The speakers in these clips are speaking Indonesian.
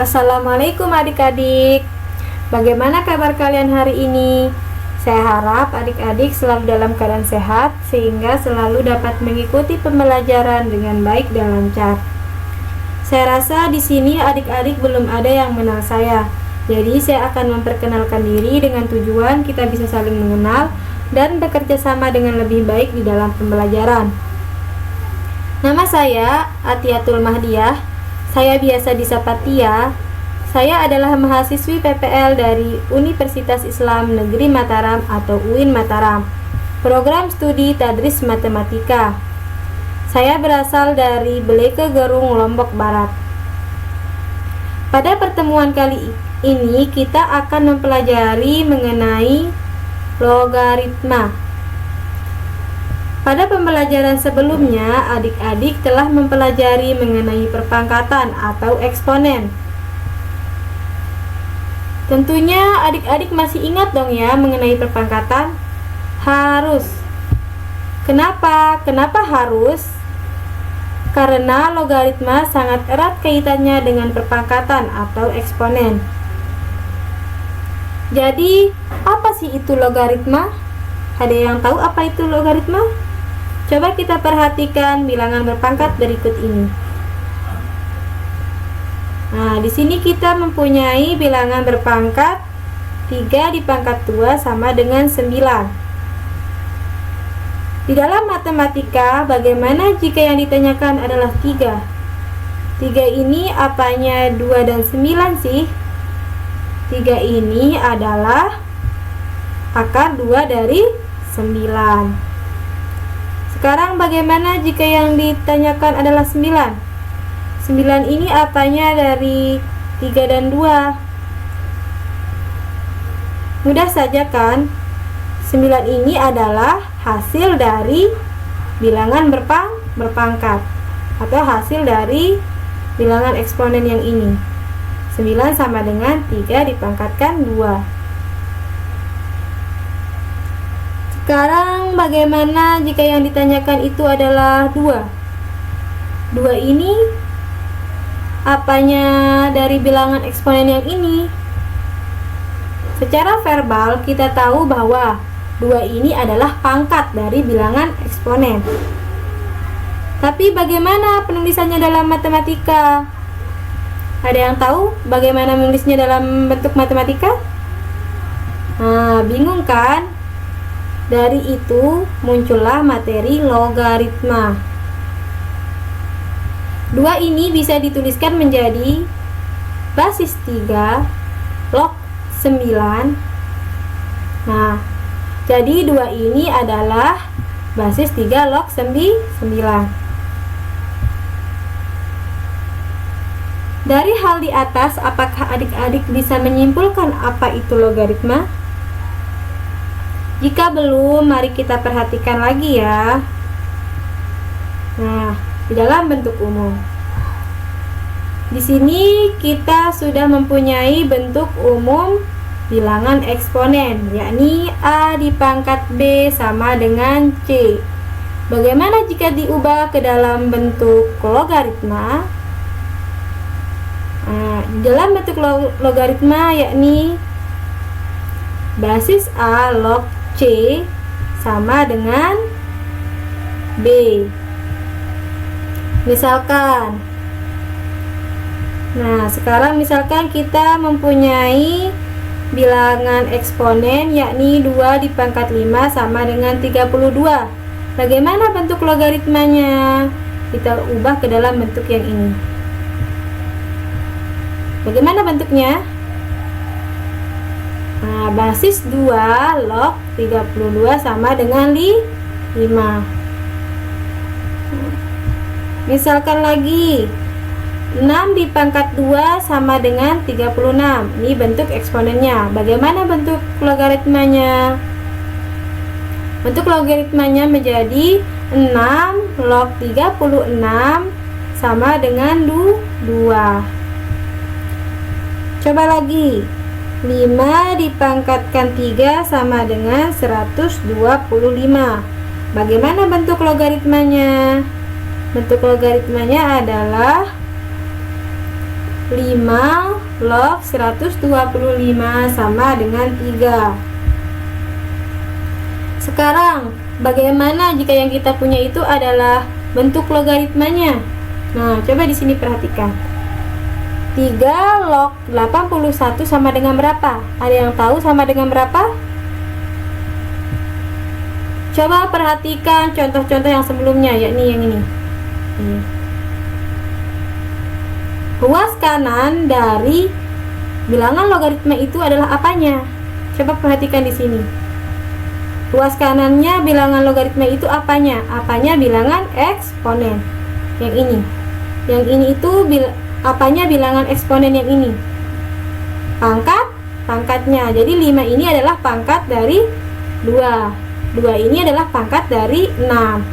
Assalamualaikum adik-adik. Bagaimana kabar kalian hari ini? Saya harap adik-adik selalu dalam keadaan sehat sehingga selalu dapat mengikuti pembelajaran dengan baik dan lancar. Saya rasa di sini adik-adik belum ada yang mengenal saya. Jadi saya akan memperkenalkan diri dengan tujuan kita bisa saling mengenal dan bekerja sama dengan lebih baik di dalam pembelajaran. Nama saya Atiatul Mahdiah. Saya biasa disapa Tia. Saya adalah mahasiswi PPL dari Universitas Islam Negeri Mataram atau UIN Mataram, program studi Tadris Matematika. Saya berasal dari Beleke Gerung, Lombok Barat. Pada pertemuan kali ini kita akan mempelajari mengenai logaritma. Pada pembelajaran sebelumnya, adik-adik telah mempelajari mengenai perpangkatan atau eksponen. Tentunya adik-adik masih ingat dong ya mengenai perpangkatan? Harus. Kenapa? Kenapa harus? Karena logaritma sangat erat kaitannya dengan perpangkatan atau eksponen. Jadi, apa sih itu logaritma? Ada yang tahu apa itu logaritma? Coba kita perhatikan bilangan berpangkat berikut ini. Nah, di sini kita mempunyai bilangan berpangkat 3 di pangkat 2 sama dengan 9. Di dalam matematika, bagaimana jika yang ditanyakan adalah 3? 3 ini apanya 2 dan 9 sih? 3 ini adalah akar 2 dari 9. Sekarang bagaimana jika yang ditanyakan adalah 9? 9 ini apanya dari 3 dan 2? Mudah saja kan? 9 ini adalah hasil dari bilangan berpangkat atau hasil dari bilangan eksponen yang ini. 9 sama dengan 3 dipangkatkan 2. Sekarang bagaimana jika yang ditanyakan itu adalah 2? 2 ini apanya dari bilangan eksponen yang ini? Secara verbal kita tahu bahwa 2 ini adalah pangkat dari bilangan eksponen. Tapi bagaimana penulisannya dalam matematika? Ada yang tahu bagaimana menulisnya dalam bentuk matematika? Nah, bingung kan? Dari itu muncullah materi logaritma. 2 ini bisa dituliskan menjadi basis 3 log 9. Nah, jadi 2 ini adalah basis 3 log 9. Dari hal di atas, apakah adik-adik bisa menyimpulkan apa itu logaritma? Jika belum, mari kita perhatikan lagi ya. Nah, di dalam bentuk umum. Di sini kita sudah mempunyai bentuk umum bilangan eksponen, yakni A di pangkat B sama dengan C. Bagaimana jika diubah ke dalam bentuk logaritma? Nah, di dalam bentuk logaritma yakni basis A log C sama dengan B. Misalkan, nah sekarang misalkan kita mempunyai bilangan eksponen yakni 2 di pangkat 5 sama dengan 32. Bagaimana bentuk logaritmanya? Kita ubah ke dalam bentuk yang ini. Bagaimana bentuknya? Nah, basis 2 log 32 sama dengan 5. Misalkan lagi 6 di pangkat 2 sama dengan 36. Ini bentuk eksponennya. Bagaimana bentuk logaritmanya? Bentuk logaritmanya menjadi 6 log 36 sama dengan 2. Coba lagi. 5 dipangkatkan 3 sama dengan 125. Bagaimana bentuk logaritmanya? Bentuk logaritmanya adalah 5 log 125 sama dengan 3. Sekarang, bagaimana jika yang kita punya itu adalah bentuk logaritmanya? Nah, coba di sini perhatikan. 3 log 81 sama dengan berapa? Ada yang tahu sama dengan berapa? Coba perhatikan contoh-contoh yang sebelumnya, yakni yang ini. Ruas kanan dari bilangan logaritma itu adalah apanya? Coba perhatikan di sini. Ruas kanannya bilangan logaritma itu apanya? Apanya bilangan eksponen. Yang ini. Yang ini itu apanya bilangan eksponen yang ini? Pangkatnya. Jadi 5 ini adalah pangkat dari 2. 2 ini adalah pangkat dari 6.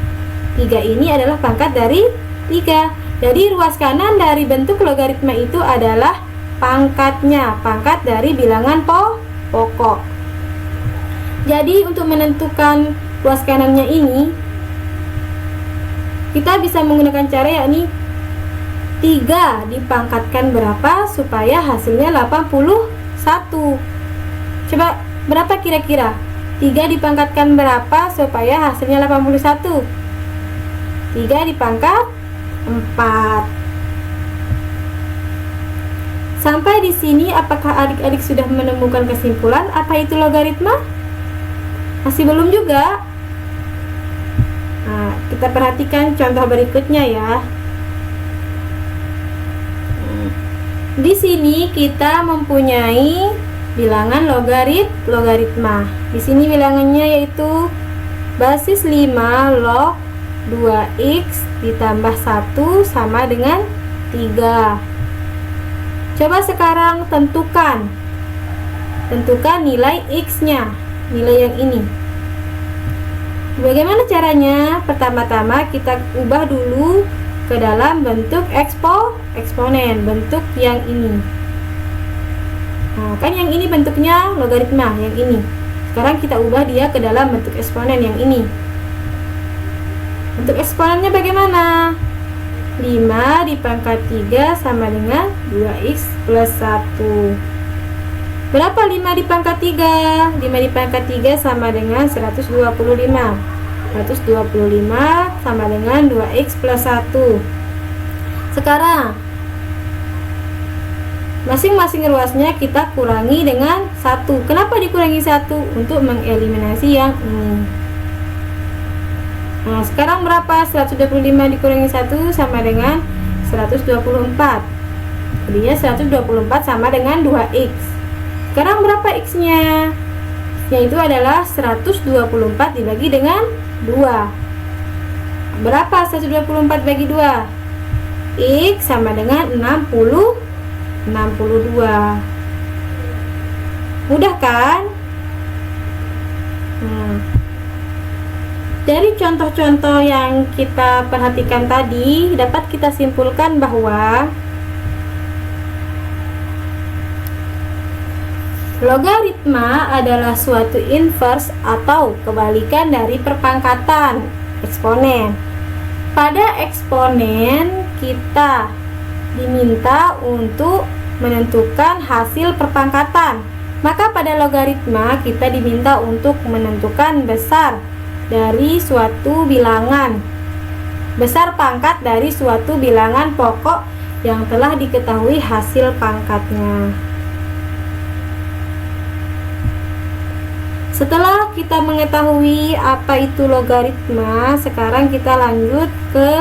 3 ini adalah pangkat dari 3. Jadi ruas kanan dari bentuk logaritma itu adalah pangkatnya, pangkat dari bilangan pokok. Jadi untuk menentukan ruas kanannya ini, kita bisa menggunakan cara yakni 3 dipangkatkan berapa supaya hasilnya 81. Coba berapa kira-kira? 3 dipangkatkan berapa supaya hasilnya 81? 3 dipangkat 4. Sampai di sini apakah adik-adik sudah menemukan kesimpulan apa itu logaritma? Masih belum juga. Nah, kita perhatikan contoh berikutnya ya. Di sini kita mempunyai bilangan logaritma. Di sini bilangannya yaitu basis 5 log 2x ditambah 1 sama dengan 3. Coba sekarang tentukan nilai x-nya, nilai yang ini. Bagaimana caranya? Pertama-tama kita ubah dulu ke dalam bentuk eksponen, bentuk yang ini. Nah, kan yang ini bentuknya logaritma, yang ini. Sekarang kita ubah dia ke dalam bentuk eksponen yang ini. Untuk eksponennya bagaimana? 5 dipangkat 3 sama dengan 2x plus 1. Berapa 5 dipangkat 3? 5 dipangkat 3 sama dengan 125. 125 sama dengan 2x plus 1. Sekarang masing-masing ruasnya kita kurangi dengan 1. Kenapa dikurangi 1? Untuk mengeliminasi yang ini. Nah, sekarang berapa? 125 dikurangi 1 sama dengan 124. Jadinya 124 sama dengan 2x. Sekarang berapa x-nya? Yaitu adalah 124 dibagi dengan 2. Berapa 124 bagi 2? X sama dengan 62. Mudah kan? Dari contoh-contoh yang kita perhatikan tadi, dapat kita simpulkan bahwa logaritma adalah suatu inverse atau kebalikan dari perpangkatan eksponen. Pada eksponen kita diminta untuk menentukan hasil perpangkatan, maka pada logaritma kita diminta untuk menentukan besar dari suatu bilangan, besar pangkat dari suatu bilangan pokok yang telah diketahui hasil pangkatnya. Setelah kita mengetahui apa itu logaritma, sekarang kita lanjut ke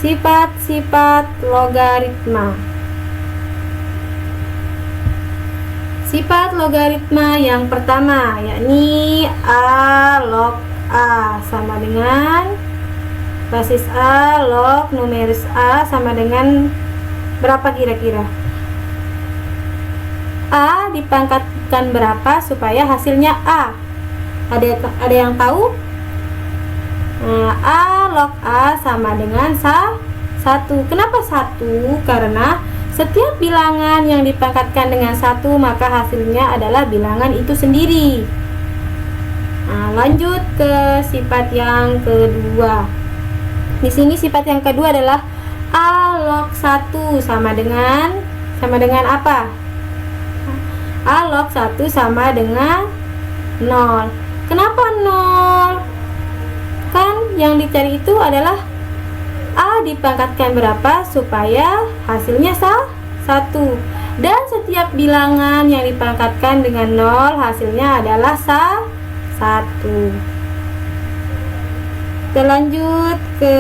sifat-sifat logaritma. Sifat logaritma yang pertama yakni A log A sama dengan basis A log numeris A sama dengan berapa kira-kira? A dipangkatkan berapa supaya hasilnya A? Ada yang tahu? Nah, A log A sama dengan 1. Kenapa 1? Karena setiap bilangan yang dipangkatkan dengan 1 maka hasilnya adalah bilangan itu sendiri. Nah, lanjut ke sifat yang kedua. Di sini sifat yang kedua adalah A log 1 sama dengan apa? A log 1 sama dengan 0. Kenapa 0? Kan yang dicari itu adalah A dipangkatkan berapa supaya hasilnya 1. Dan setiap bilangan yang dipangkatkan dengan 0 hasilnya adalah 1. Kita lanjut ke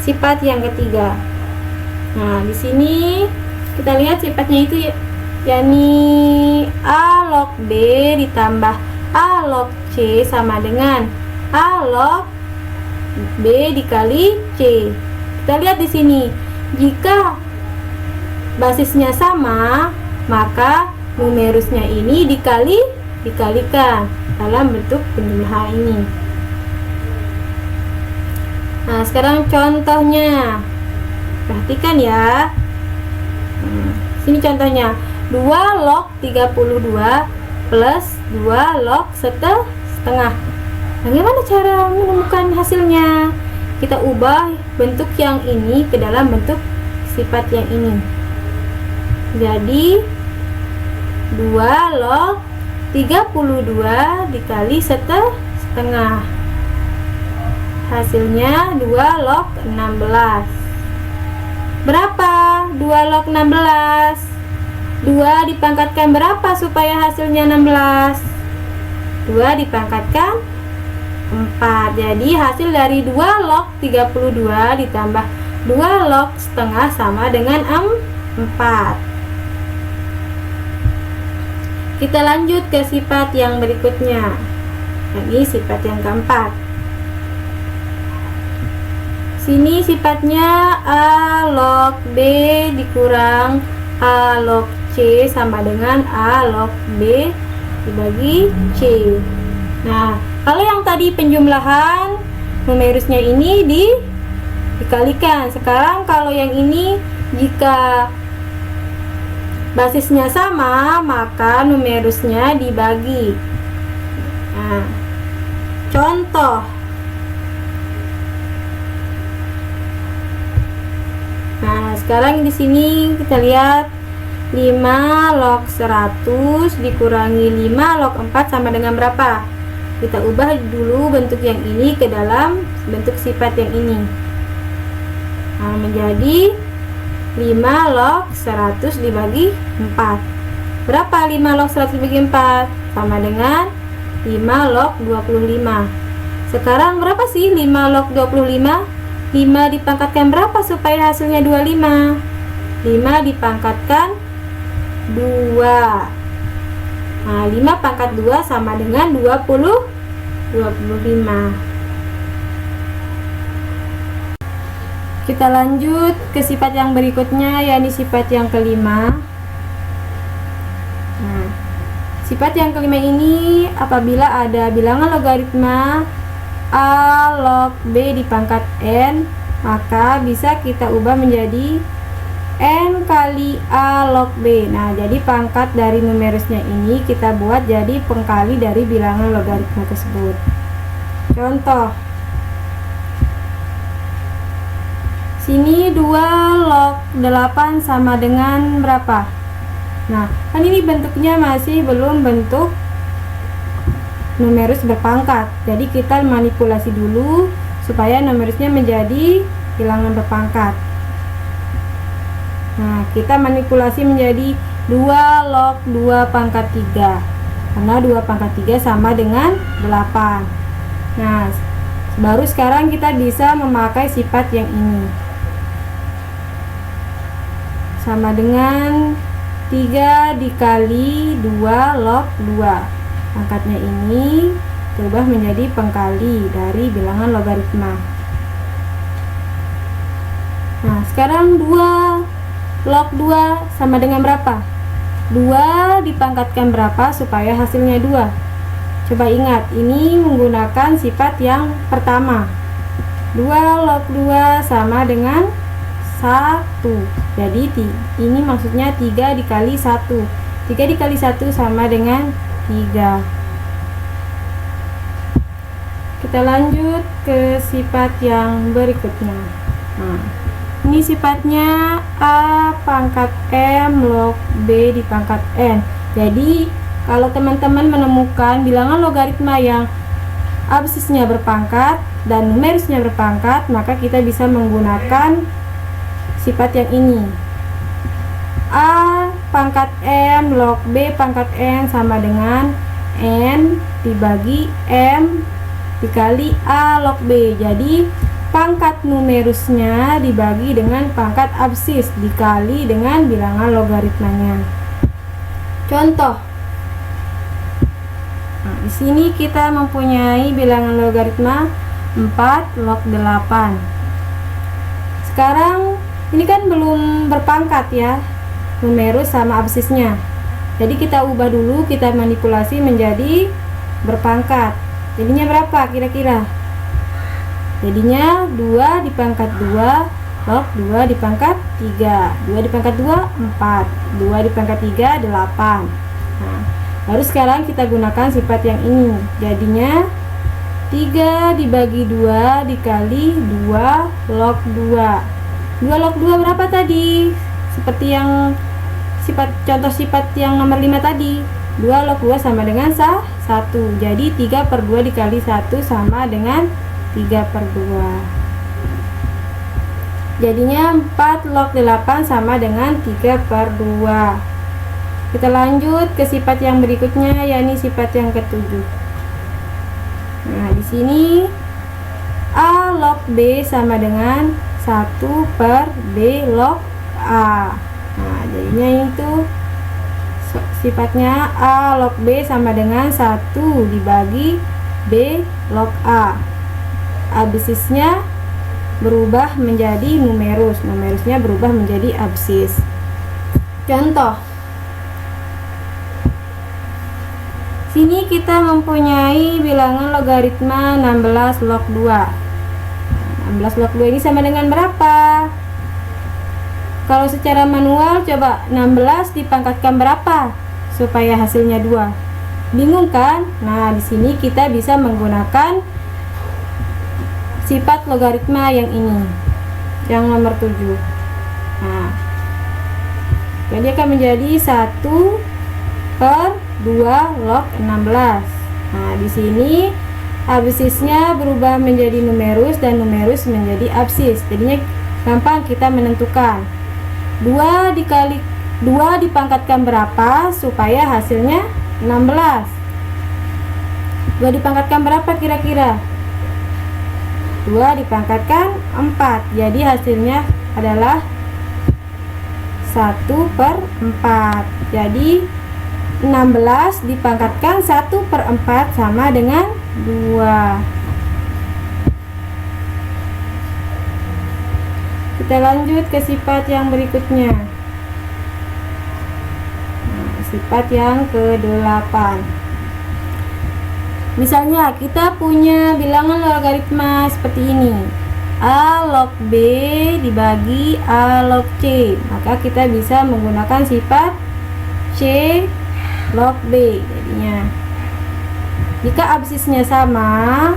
sifat yang ketiga. Nah, di sini kita lihat sifatnya itu yakni A log B ditambah A log C sama dengan A log B dikali C. Kita lihat di sini, jika basisnya sama, maka numerusnya ini dikalikan dalam bentuk penjumlahan ini. Nah, sekarang contohnya. Perhatikan ya. Sini contohnya. 2 log 32 plus 2 log setengah. Bagaimana cara menemukan hasilnya? Kita ubah bentuk yang ini ke dalam bentuk sifat yang ini. Jadi 2 log 32 dikali setengah. Hasilnya 2 log 16. Berapa 2 log 16? 2 dipangkatkan berapa supaya hasilnya 16? 2 dipangkatkan 4. Jadi hasil dari 2 log 32 ditambah 2 log setengah sama dengan 4. Kita lanjut ke sifat yang berikutnya. Ini sifat yang keempat. Sini sifatnya A log B dikurang A log C sama dengan A log B dibagi C. Nah, kalau yang tadi penjumlahan, numerusnya ini dikalikan. Sekarang kalau yang ini, jika basisnya sama, maka numerusnya dibagi. Nah, contoh. Nah, sekarang di sini kita lihat 5 log 100 dikurangi 5 log 4 sama dengan berapa? Kita ubah dulu bentuk yang ini ke dalam bentuk sifat yang ini. Nah, menjadi 5 log 100 dibagi 4. Berapa 5 log 100 dibagi 4? Sama dengan 5 log 25. Sekarang berapa sih 5 log 25? 5 dipangkatkan berapa supaya hasilnya 25? 5 dipangkatkan 2. Nah, 5 pangkat 2 sama dengan 25. Kita lanjut ke sifat yang berikutnya, yakni sifat yang kelima. Nah, sifat yang kelima ini apabila ada bilangan logaritma A log B dipangkat N, maka bisa kita ubah menjadi N kali A log B. Nah, jadi pangkat dari numerusnya ini kita buat jadi pengkali dari bilangan logaritma tersebut. Contoh. Sini 2 log 8 sama dengan berapa? Nah, kan ini bentuknya masih belum bentuk numerus berpangkat. Jadi kita manipulasi dulu supaya numerusnya menjadi bilangan berpangkat. Nah, kita manipulasi menjadi 2 log 2 pangkat 3. Karena 2 pangkat 3 sama dengan 8. Nah, baru sekarang kita bisa memakai sifat yang ini. Sama dengan 3 dikali 2 log 2. Pangkatnya ini berubah menjadi pengkali dari bilangan logaritma. Nah, sekarang 2 log 2 sama dengan berapa? 2 dipangkatkan berapa supaya hasilnya 2? Coba ingat, ini menggunakan sifat yang pertama. 2 log 2 sama dengan 1. Jadi ini maksudnya 3 dikali 1. 3 dikali 1 sama dengan 3. Kita lanjut ke sifat yang berikutnya. Nah, Ini sifatnya A pangkat M log B di pangkat N. Jadi kalau teman-teman menemukan bilangan logaritma yang absisnya berpangkat dan numerusnya berpangkat, maka kita bisa menggunakan sifat yang ini. A pangkat M log B pangkat N sama dengan N dibagi M dikali A log B. Jadi pangkat numerusnya dibagi dengan pangkat absis dikali dengan bilangan logaritmanya. Contoh. Nah, di sini kita mempunyai bilangan logaritma 4 log 8. Sekarang ini kan belum berpangkat ya, numerus sama absisnya. Jadi kita ubah dulu, kita manipulasi menjadi berpangkat. Jadinya berapa kira-kira? Jadinya 2 di pangkat 2 log 2 di pangkat 3. 2 di pangkat 2 4. 2 di pangkat 3 8. Nah, baru sekarang kita gunakan sifat yang ini. Jadinya 3 dibagi 2 dikali 2 log 2. 2 log 2 berapa tadi? Seperti yang contoh sifat yang nomor 5 tadi. 2 log 2 sama dengan 1. Jadi 3 per 2 dikali 1 sama dengan 3 per 2. Jadinya 4 log 8 sama dengan 3 per 2. Kita lanjut ke sifat yang berikutnya, yakni sifat yang ketujuh. Nah, di sini A log B sama dengan 1 per B log A. Nah, jadinya itu sifatnya A log B sama dengan 1 dibagi B log A. Absisnya berubah menjadi numerus, numerusnya berubah menjadi absis. Contoh. Sini kita mempunyai bilangan logaritma 16 log 2. 16 log 2 ini sama dengan berapa? Kalau secara manual coba 16 dipangkatkan berapa supaya hasilnya 2? Bingung kan? Nah, di sini kita bisa menggunakan sifat logaritma yang ini, yang nomor 7. Nah, jadi akan menjadi 1 per 2 log 16. Nah, di sini absisnya berubah menjadi numerus dan numerus menjadi absis. Jadinya gampang kita menentukan 2 dikali 2 dipangkatkan berapa supaya hasilnya 16. 2 dipangkatkan berapa kira-kira? 2 dipangkatkan 4. Jadi hasilnya adalah 1 per 4. Jadi 16 dipangkatkan 1 per 4 sama dengan 2. Kita lanjut ke sifat yang berikutnya. Nah, sifat yang ke-8. Misalnya kita punya bilangan logaritma seperti ini. A log B dibagi A log C. Maka kita bisa menggunakan sifat C log B. Jadinya jika absisnya sama,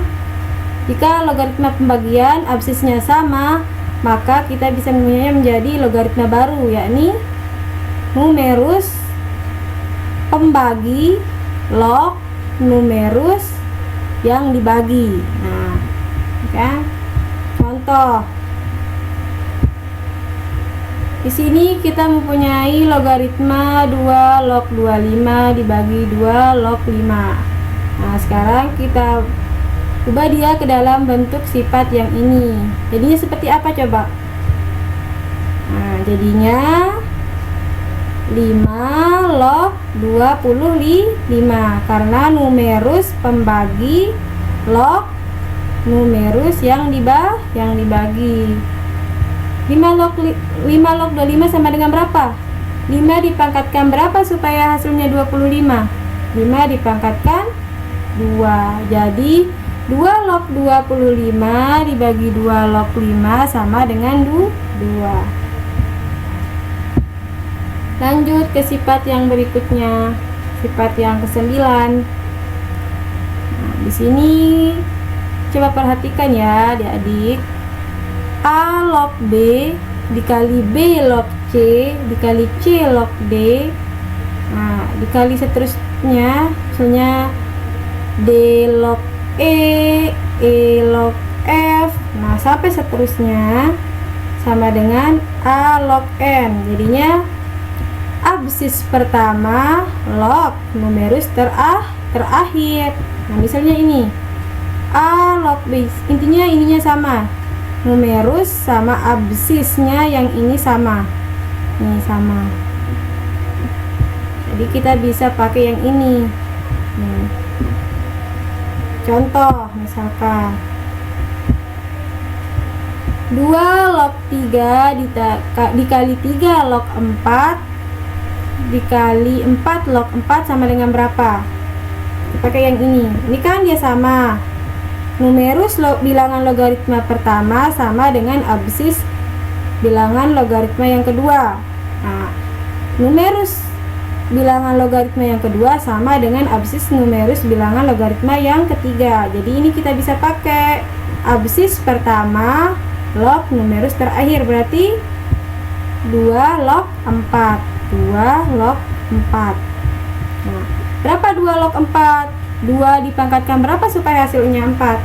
jika logaritma pembagian absisnya sama, maka kita bisa mempunyai menjadi logaritma baru, yakni numerus pembagi log numerus yang dibagi. Nah, kan? Contoh. Di sini kita mempunyai logaritma 2 log 25 dibagi 2 log 5. Nah, sekarang kita ubah dia ke dalam bentuk sifat yang ini. Jadinya seperti apa coba? Nah, jadinya 5 log 25 karena numerus pembagi log numerus yang dibagi. 5 log 25 sama dengan berapa? 5 dipangkatkan berapa supaya hasilnya 25? 5 dipangkatkan 2. Jadi 2 log 25 dibagi 2 log 5 sama dengan 2. Lanjut ke sifat yang berikutnya, sifat yang ke-9. Nah, di sini coba perhatikan ya, adik-adik. A log B dikali B log C dikali C log D. Nah, dikali seterusnya, misalnya D log E log F. Nah, sampai seterusnya sama dengan A log N. Jadinya absis pertama log numerus terakhir. Nah, misalnya ini A log B, intinya ininya sama, numerus sama absisnya yang ini sama, ini sama. Jadi kita bisa pakai yang ini. Contoh misalkan 2 log 3 dikali 3 log 4 dikali 4 log 4 sama dengan berapa? Pakai yang ini. Ini kan dia sama. Numerus bilangan logaritma pertama sama dengan absis bilangan logaritma yang kedua. Nah, numerus bilangan logaritma yang kedua sama dengan absis numerus bilangan logaritma yang ketiga. Jadi ini kita bisa pakai absis pertama log numerus terakhir, berarti 2 log 4. 2 log 4. Nah, berapa 2 log 4? 2 dipangkatkan berapa supaya hasilnya 4?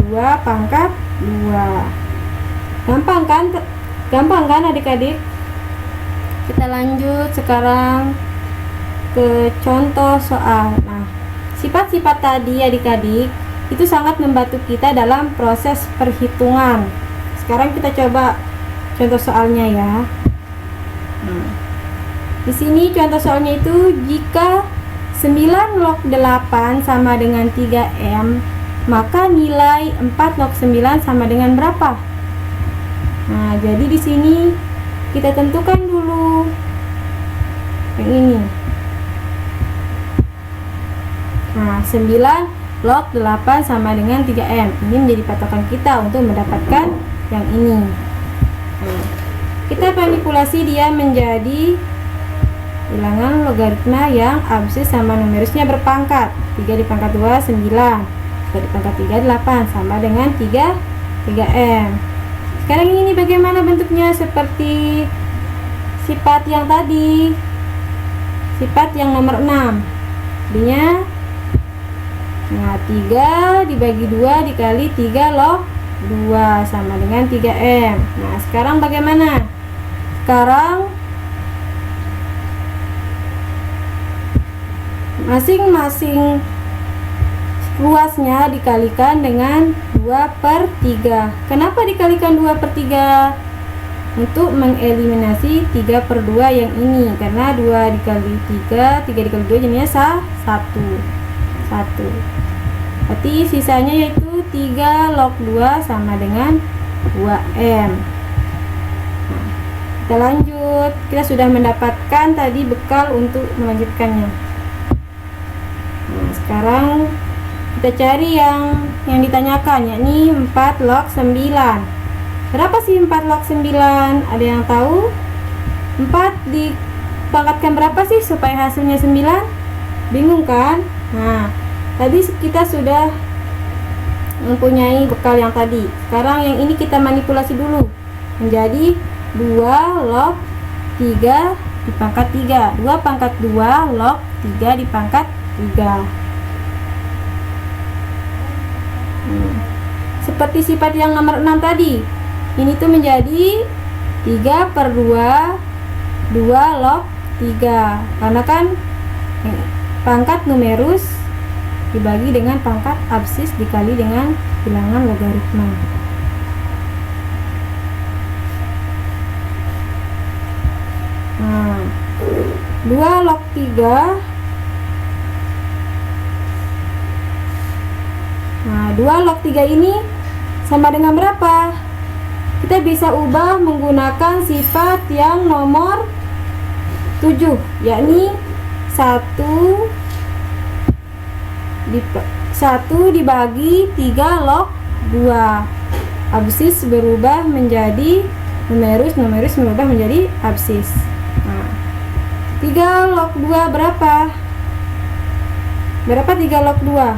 2 pangkat 2. Gampang kan? Gampang kan adik-adik? Kita lanjut sekarang ke contoh soal. Nah, sifat-sifat tadi adik-adik itu sangat membantu kita dalam proses perhitungan. Sekarang kita coba contoh soalnya ya. Di sini contoh soalnya itu, jika 9 log 8 sama dengan 3M, maka nilai 4 log 9 sama dengan berapa? Nah, jadi di sini kita tentukan dulu yang ini. Nah, 9 log 8 sama dengan 3M. Ini menjadi patokan kita untuk mendapatkan yang ini. Nah, kita manipulasi dia menjadi bilangan logaritma yang absis sama numerusnya berpangkat. 3 dipangkat 2 9, 3 dipangkat 3 8 sama dengan 3M. Sekarang ini bagaimana bentuknya? Seperti sifat yang tadi, sifat yang nomor 6. Jadinya nah, 3 dibagi 2 dikali 3 log 2 sama dengan 3M. Nah, sekarang bagaimana? Sekarang masing-masing luasnya dikalikan dengan 2/3. Kenapa dikalikan 2/3? Untuk mengeliminasi 3/2 yang ini, karena 2 dikali 3, 3 dikali 2 jadinya 1. Berarti sisanya yaitu 3 log 2 sama dengan 2M. Nah, kita lanjut. Kita sudah mendapatkan tadi bekal untuk melanjutkannya. Nah, sekarang kita cari yang ditanyakan, yakni 4 log 9. Berapa sih 4 log 9? Ada yang tahu? 4 dipangkatkan berapa sih supaya hasilnya 9? Bingung kan? Nah, tadi kita sudah mempunyai bekal yang tadi. Sekarang yang ini kita manipulasi dulu menjadi 2 log 3 dipangkat 3. 2 pangkat 2 log 3 dipangkat 3. Seperti sifat yang nomor 6 tadi, ini tuh menjadi 3/2 2 log 3, karena kan pangkat numerus dibagi dengan pangkat absis dikali dengan bilangan logaritma. Nah, 2 log 3. Nah, 2 log 3 ini sama dengan berapa? Kita bisa ubah menggunakan sifat yang nomor 7, yakni 1 dibagi 3 log 2. Absis berubah menjadi numerus, numerus berubah menjadi absis. Nah, 3 log 2 berapa? Berapa 3 log 2?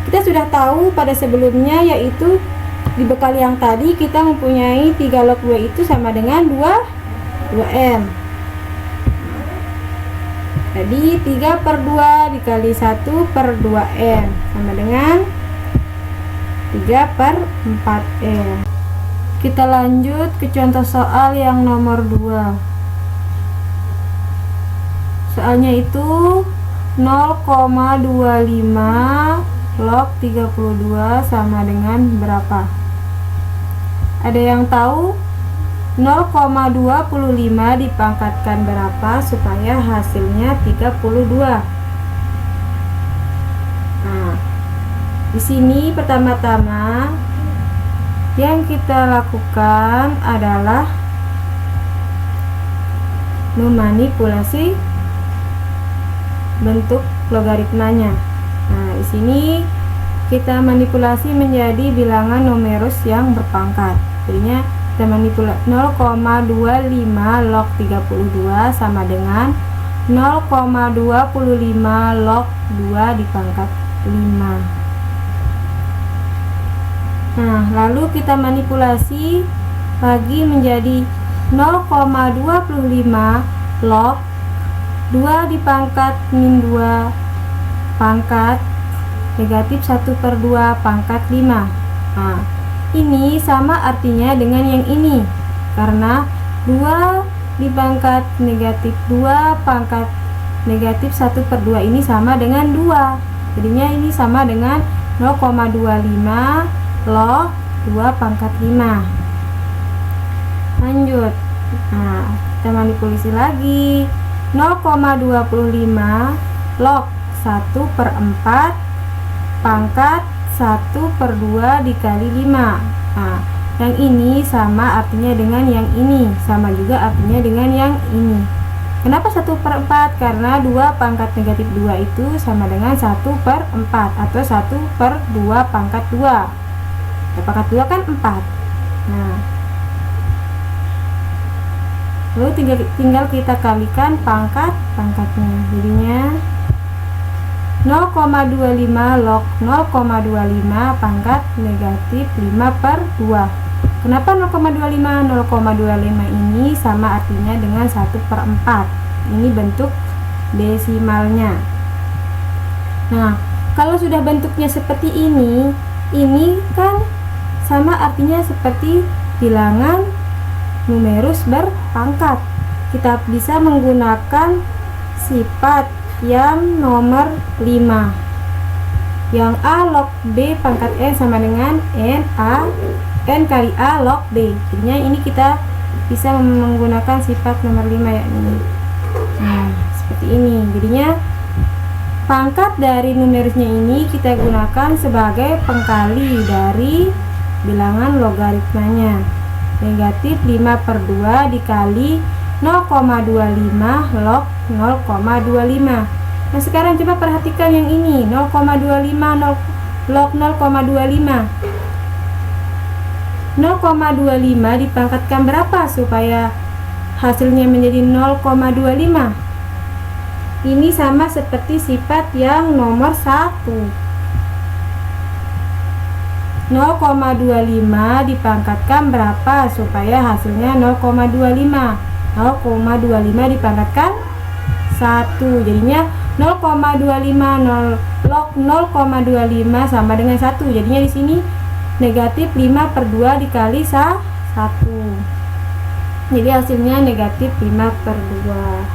Kita sudah tahu pada sebelumnya, yaitu Dibekali yang tadi kita mempunyai 3 log 2 itu sama dengan 2M. Jadi 3/2 dikali 1/2M sama dengan 3/4M. Kita lanjut ke contoh soal yang nomor 2. Soalnya itu 0,25 log 32 sama dengan berapa? Ada yang tahu? 0,25 dipangkatkan berapa supaya hasilnya 32? Nah, di sini pertama-tama yang kita lakukan adalah memanipulasi bentuk logaritmanya. Nah, di sini kita manipulasi menjadi bilangan numerus yang berpangkat. Jadinya kita manipulasi 0,25 log 32 sama dengan 0,25 log 2 dipangkat 5. Nah, lalu kita manipulasi lagi menjadi 0,25 log 2 dipangkat min 2 pangkat negatif 1/2 pangkat 5. Nah, ini sama artinya dengan yang ini, karena 2 dipangkat negatif 2 pangkat negatif 1/2 ini sama dengan 2. Jadinya ini sama dengan 0,25 log 2 pangkat 5. Lanjut. Nah, kita manipulasi lagi. 0,25 log 1/4 pangkat 1/2 dikali 5. Nah, yang ini sama artinya dengan yang ini, sama juga artinya dengan yang ini. Kenapa 1/4? Karena 2 pangkat negatif 2 itu sama dengan 1/4 atau 1/2 pangkat 2. Pangkat 2 kan 4. Nah, lalu tinggal kita kalikan pangkatnya. Jadinya 0,25 log 0,25 pangkat negatif 5/2. Kenapa 0,25? 0,25 ini sama artinya dengan 1/4. Ini bentuk desimalnya. Nah, kalau sudah bentuknya seperti ini kan sama artinya seperti bilangan numerus berpangkat. Kita bisa menggunakan sifat yang nomor 5. Yang A log B pangkat N sama dengan N kali A log B. Jadinya ini kita bisa menggunakan sifat nomor 5 ya ini. Nah, seperti ini. Jadinya pangkat dari numerusnya ini kita gunakan sebagai pengkali dari bilangan logaritmanya. Negatif 5/2 dikali 0,25 log 0,25. Nah, sekarang coba perhatikan yang ini, 0,25 log 0,25. 0,25 dipangkatkan berapa supaya hasilnya menjadi 0,25? Ini sama seperti sifat yang nomor 1. 0,25 dipangkatkan berapa supaya hasilnya 0,25? 0,25 dipangkatkan 1. Jadinya 0,25 log 0,25 sama dengan 1. Jadinya di sini negatif 5/2 dikali 1. Jadi hasilnya negatif 5/2.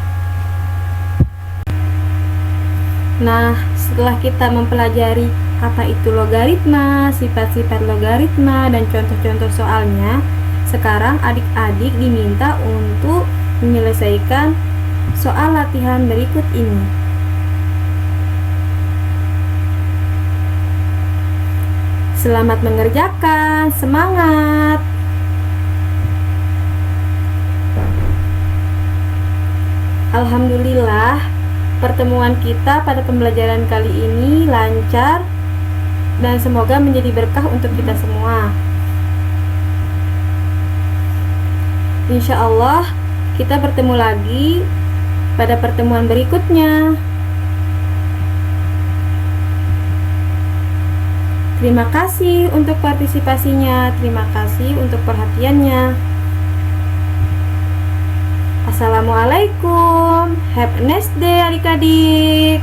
Nah, setelah kita mempelajari apa itu logaritma, sifat-sifat logaritma, dan contoh-contoh soalnya, sekarang adik-adik diminta untuk menyelesaikan soal latihan berikut ini. Selamat mengerjakan, semangat! Alhamdulillah, pertemuan kita pada pembelajaran kali ini lancar dan semoga menjadi berkah untuk kita semua. Insya Allah kita bertemu lagi pada pertemuan berikutnya. Terima kasih untuk partisipasinya, terima kasih untuk perhatiannya. Assalamualaikum, have a nice day adik-adik.